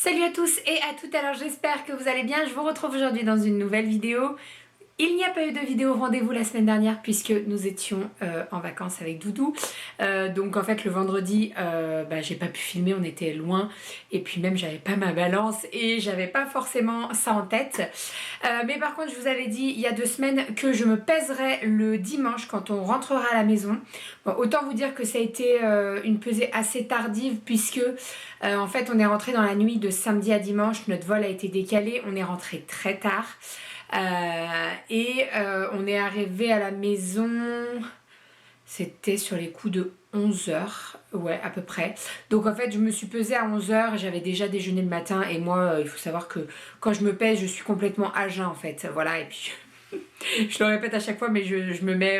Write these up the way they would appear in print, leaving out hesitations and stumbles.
Salut à tous et à toutes, alors j'espère que vous allez bien. Je vous retrouve aujourd'hui dans une nouvelle vidéo. Il n'y a pas eu de vidéo rendez-vous la semaine dernière puisque nous étions en vacances avec Doudou. Donc en fait le vendredi j'ai pas pu filmer, on était loin et puis même j'avais pas ma balance et j'avais pas forcément ça en tête. Mais par contre je vous avais dit il y a 2 semaines que je me pèserais le dimanche quand on rentrera à la maison. Bon, autant vous dire que ça a été une pesée assez tardive puisque en fait on est rentré dans la nuit de samedi à dimanche, notre vol a été décalé, on est rentré très tard. On est arrivé à la maison, c'était sur les coups de 11h, ouais à peu près. Donc en fait je me suis pesée à 11h, j'avais déjà déjeuné le matin et moi il faut savoir que quand je me pèse je suis complètement à jeun en fait, voilà. Et puis je le répète à chaque fois mais je me mets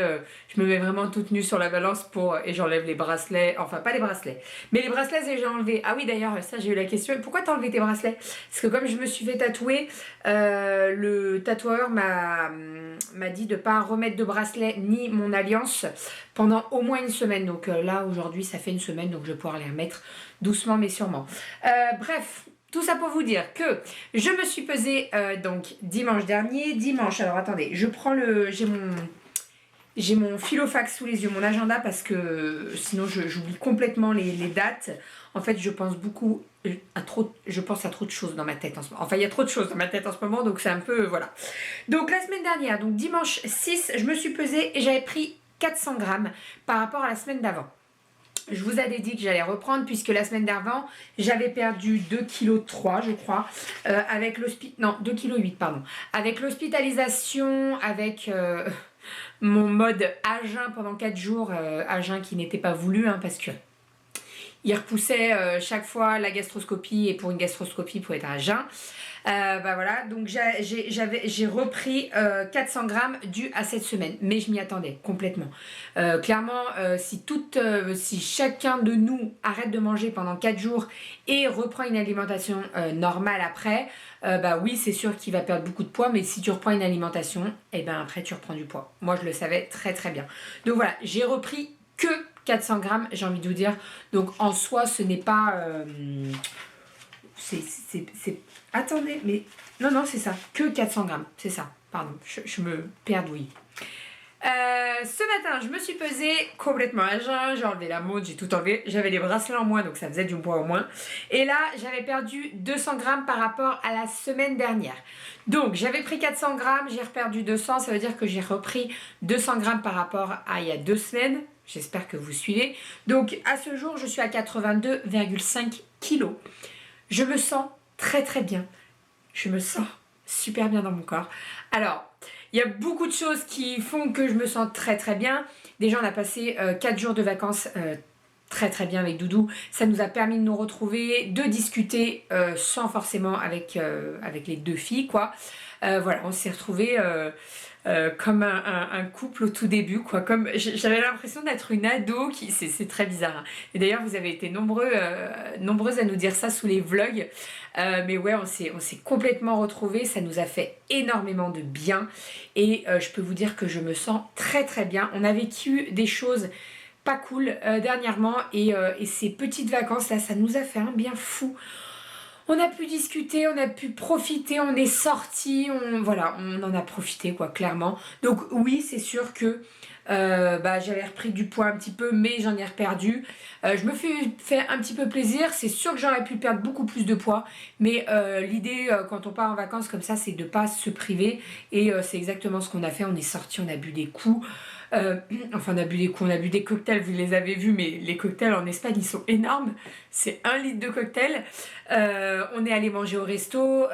vraiment toute nue sur la balance et j'enlève les bracelets, enfin pas les bracelets, mais les bracelets j'ai enlevé. Ah oui d'ailleurs ça j'ai eu la question, pourquoi t'as enlevé tes bracelets? Parce que comme je me suis fait tatouer, le tatoueur m'a dit de pas remettre de bracelet ni mon alliance pendant au moins une semaine. Donc là aujourd'hui ça fait une semaine donc je vais pouvoir les remettre doucement mais sûrement. Bref. Tout ça pour vous dire que je me suis pesée donc dimanche dernier. Dimanche, alors attendez, je prends j'ai mon filofax sous les yeux, mon agenda, parce que sinon j'oublie complètement les dates. En fait, je pense à trop de choses dans ma tête en ce moment. Enfin, il y a trop de choses dans ma tête en ce moment, donc c'est un peu, voilà. Donc la semaine dernière, donc dimanche 6, je me suis pesée et j'avais pris 400 grammes par rapport à la semaine d'avant. Je vous avais dit que j'allais reprendre puisque la semaine d'avant j'avais perdu 2,3 kg je crois avec 2,8 kg pardon, avec l'hospitalisation, avec mon mode à jeun pendant 4 jours, à jeun qui n'était pas voulu parce que il repoussait chaque fois la gastroscopie et pour une gastroscopie pour être à jeun. Voilà, donc j'ai repris 400 grammes dû à cette semaine, mais je m'y attendais complètement. Clairement, si chacun de nous arrête de manger pendant 4 jours et reprend une alimentation normale après, oui, c'est sûr qu'il va perdre beaucoup de poids, mais si tu reprends une alimentation, après tu reprends du poids. Moi, je le savais très très bien. Donc voilà, j'ai repris que 400 grammes, j'ai envie de vous dire. Donc en soi, ce n'est pas... Attendez, mais... Non, c'est ça. Que 400 grammes. C'est ça. Pardon, je me perdouille. Ce matin, je me suis pesée complètement à jeun. J'ai enlevé la montre, j'ai tout enlevé. J'avais les bracelets en moins, donc ça faisait du poids au moins. Et là, j'avais perdu 200 grammes par rapport à la semaine dernière. Donc, j'avais pris 400 grammes, j'ai reperdu 200. Ça veut dire que j'ai repris 200 grammes par rapport à il y a 2 semaines. J'espère que vous suivez. Donc, à ce jour, je suis à 82,5 kg. Je me sens très très bien. Je me sens super bien dans mon corps. Alors, il y a beaucoup de choses qui font que je me sens très très bien. Déjà, on a passé 4 jours de vacances très très bien avec Doudou. Ça nous a permis de nous retrouver, de discuter sans forcément avec les 2 filles, quoi. Voilà, on s'est retrouvés comme un couple au tout début, quoi. Comme j'avais l'impression d'être une ado c'est très bizarre. Et d'ailleurs, vous avez été nombreuses à nous dire ça sous les vlogs. Mais ouais, on s'est complètement retrouvés. Ça nous a fait énormément de bien. Et je peux vous dire que je me sens très très bien. On a vécu des choses pas cool dernièrement. Et ces petites vacances là, ça nous a fait un bien fou. On a pu discuter, on a pu profiter, on est sortis, on en a profité quoi, clairement. Donc oui, c'est sûr que j'avais repris du poids un petit peu, mais j'en ai reperdu. Je me fais un petit peu plaisir, c'est sûr que j'aurais pu perdre beaucoup plus de poids, mais l'idée quand on part en vacances comme ça, c'est de pas se priver, et c'est exactement ce qu'on a fait. On est sortis, on a bu des coups. On a bu des cocktails, vous les avez vus, mais les cocktails en Espagne ils sont énormes, c'est 1 litre de cocktail. On est allé manger au resto,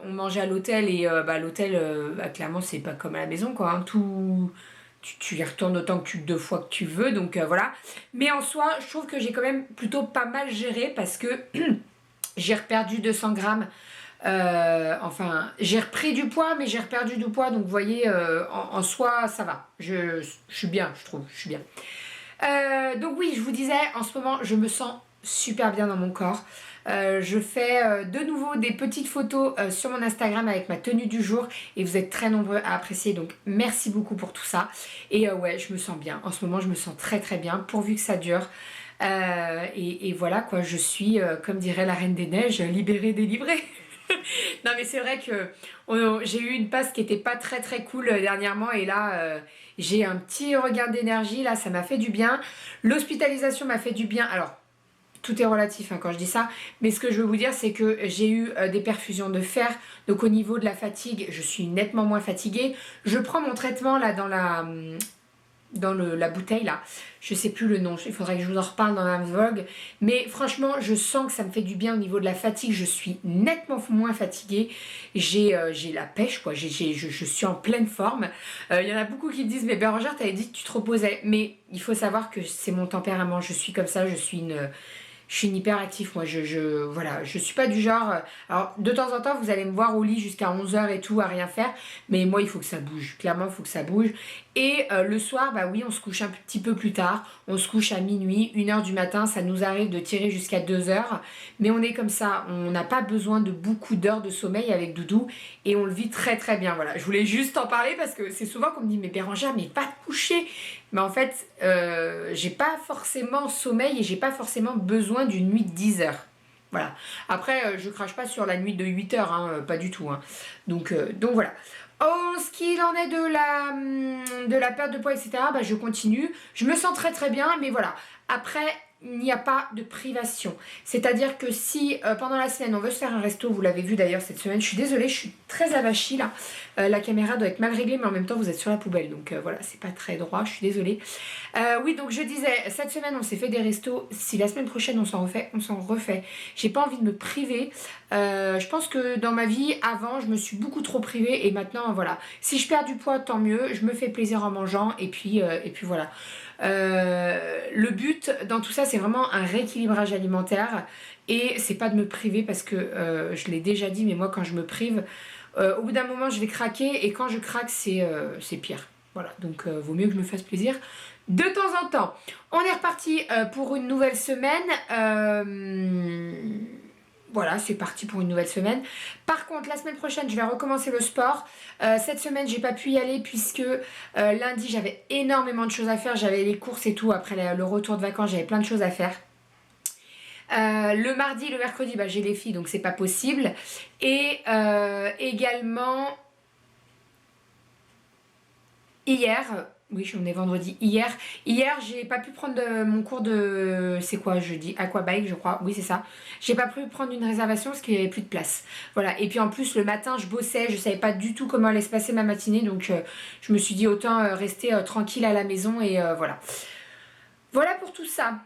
on mangeait à l'hôtel, et l'hôtel clairement c'est pas comme à la maison quoi, tu y retournes autant que 2 fois que tu veux, donc voilà. Mais en soi je trouve que j'ai quand même plutôt pas mal géré parce que j'ai reperdu 200 grammes. J'ai repris du poids, mais j'ai reperdu du poids, donc vous voyez, en soi ça va, je suis bien, je trouve, je suis bien. Donc oui, je vous disais, en ce moment je me sens super bien dans mon corps. Je fais de nouveau des petites photos sur mon Instagram avec ma tenue du jour, et vous êtes très nombreux à apprécier, donc merci beaucoup pour tout ça. Et ouais, je me sens bien, en ce moment je me sens très très bien, pourvu que ça dure. Et voilà quoi, je suis, comme dirait la Reine des Neiges, libérée, délivrée. Non mais c'est vrai que j'ai eu une passe qui était pas très très cool dernièrement et là j'ai un petit regain d'énergie, là ça m'a fait du bien. L'hospitalisation m'a fait du bien. Alors tout est relatif quand je dis ça, mais ce que je veux vous dire c'est que j'ai eu des perfusions de fer, donc au niveau de la fatigue je suis nettement moins fatiguée. Je prends mon traitement là dans la bouteille là, je sais plus le nom, il faudrait que je vous en reparle dans un vlog, mais franchement je sens que ça me fait du bien au niveau de la fatigue, je suis nettement moins fatiguée, j'ai la pêche quoi, je suis en pleine forme. Il y en a beaucoup qui disent mais Bérangère t'avais dit que tu te reposais, mais il faut savoir que c'est mon tempérament, je suis comme ça, je suis une hyperactif, moi, voilà, je suis pas du genre... alors, de temps en temps, vous allez me voir au lit jusqu'à 11 h et tout, à rien faire, mais moi, il faut que ça bouge, clairement, il faut que ça bouge. Et le soir, bah oui, on se couche un petit peu plus tard, on se couche à minuit, 1 h du matin, ça nous arrive de tirer jusqu'à 2 h, mais on est comme ça, on n'a pas besoin de beaucoup d'heures de sommeil avec Doudou, et on le vit très très bien, voilà. Je voulais juste en parler parce que c'est souvent qu'on me dit, mais Bérangère, mais va te coucher. Mais en fait, j'ai pas forcément sommeil et j'ai pas forcément besoin d'une nuit de 10 heures. Voilà. Après, je crache pas sur la nuit de 8 heures, hein, pas du tout. Hein. Donc voilà. En ce qu'il en est de la perte de poids, etc., bah, je continue. Je me sens très très bien, mais voilà. Après, il n'y a pas de privation. C'est-à-dire que si pendant la semaine on veut se faire un resto, vous l'avez vu d'ailleurs cette semaine, je suis désolée, je suis très avachie là. La caméra doit être mal réglée, mais en même temps vous êtes sur la poubelle, donc voilà, c'est pas très droit, je suis désolée. Oui, donc je disais, cette semaine on s'est fait des restos, si la semaine prochaine on s'en refait, on s'en refait. J'ai pas envie de me priver. Je pense que dans ma vie, avant, je me suis beaucoup trop privée et maintenant, voilà. Si je perds du poids, tant mieux, je me fais plaisir en mangeant et puis voilà. Le but dans tout ça, c'est vraiment un rééquilibrage alimentaire et c'est pas de me priver parce que je l'ai déjà dit, mais moi quand je me prive, au bout d'un moment je vais craquer et quand je craque c'est pire. Voilà, donc vaut mieux que je me fasse plaisir de temps en temps. On est reparti pour une nouvelle semaine. Voilà, c'est parti pour une nouvelle semaine. Par contre, la semaine prochaine, je vais recommencer le sport. Cette semaine, j'ai pas pu y aller puisque lundi, j'avais énormément de choses à faire. J'avais les courses et tout. Après le retour de vacances, j'avais plein de choses à faire. Le mardi, le mercredi, bah, j'ai les filles, donc c'est pas possible. Et également, hier, oui, on est vendredi. Hier, j'ai pas pu prendre mon cours de, c'est quoi jeudi, aquabike, je crois. Oui, c'est ça. J'ai pas pu prendre une réservation parce qu'il y avait plus de place. Voilà. Et puis en plus, le matin, je bossais, je savais pas du tout comment allait se passer ma matinée, donc je me suis dit autant rester tranquille à la maison et voilà. Voilà pour tout ça.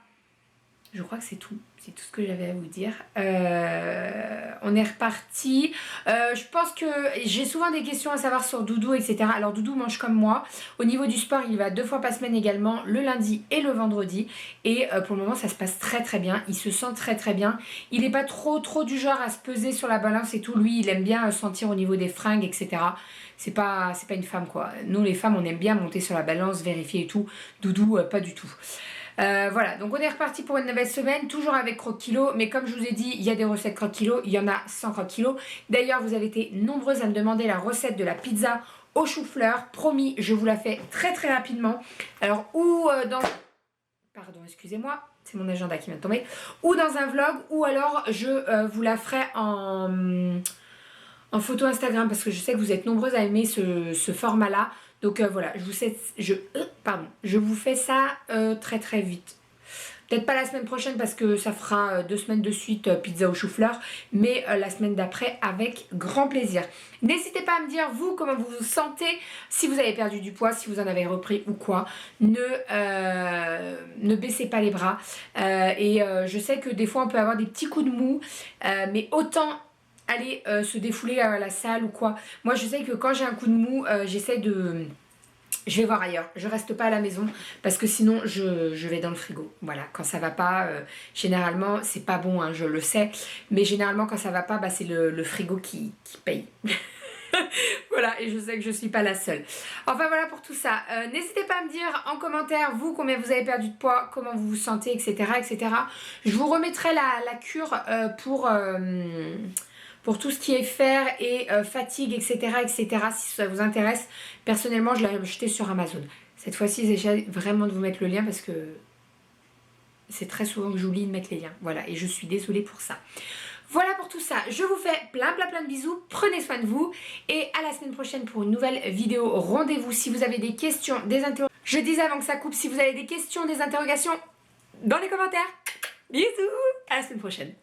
Je crois que c'est tout. C'est tout ce que j'avais à vous dire. On est reparti. Je pense que j'ai souvent des questions à savoir sur Doudou, etc. Alors Doudou mange comme moi. Au niveau du sport, il va 2 fois par semaine également, le lundi et le vendredi. Et pour le moment, ça se passe très très bien. Il se sent très très bien. Il n'est pas trop du genre à se peser sur la balance et tout. Lui, il aime bien sentir au niveau des fringues, etc. C'est pas une femme quoi. Nous les femmes, on aime bien monter sur la balance, vérifier et tout. Doudou, pas du tout. Voilà, donc on est reparti pour une nouvelle semaine, toujours avec Croque Kilo, mais comme je vous ai dit, il y a des recettes Croque Kilo, il y en a sans Croque Kilo. D'ailleurs, vous avez été nombreuses à me demander la recette de la pizza au chou-fleur. Promis, je vous la fais très très rapidement. Alors, ou dans... Pardon, excusez-moi, c'est mon agenda qui vient de tomber. Ou dans un vlog, ou alors je vous la ferai en photo Instagram, parce que je sais que vous êtes nombreuses à aimer ce format-là. Donc voilà, je vous fais ça très très vite. Peut-être pas la semaine prochaine parce que ça fera 2 semaines de suite pizza au chou-fleur, mais la semaine d'après avec grand plaisir. N'hésitez pas à me dire vous comment vous vous sentez, si vous avez perdu du poids, si vous en avez repris ou quoi. Ne baissez pas les bras. Je sais que des fois on peut avoir des petits coups de mou, mais autant aller se défouler à la salle ou quoi. Moi je sais que quand j'ai un coup de mou, je vais voir ailleurs, je reste pas à la maison parce que sinon je vais dans le frigo. Voilà, quand ça va pas, généralement c'est pas bon, hein, je le sais, mais généralement quand ça va pas, bah, c'est le frigo qui paye. Voilà, et je sais que je suis pas la seule. Enfin voilà pour tout ça. N'hésitez pas à me dire en commentaire, vous, combien vous avez perdu de poids, comment vous vous sentez, etc. etc. Je vous remettrai la cure pour tout ce qui est fer et fatigue, etc., etc., si ça vous intéresse. Personnellement, je l'ai acheté sur Amazon. Cette fois-ci, j'essaie vraiment de vous mettre le lien parce que c'est très souvent que j'oublie de mettre les liens. Voilà, et je suis désolée pour ça. Voilà pour tout ça, je vous fais plein de bisous, prenez soin de vous et à la semaine prochaine pour une nouvelle vidéo. Rendez-vous si vous avez des questions, des interrogations. Je disais avant que ça coupe, si vous avez des questions, des interrogations, dans les commentaires. Bisous, à la semaine prochaine.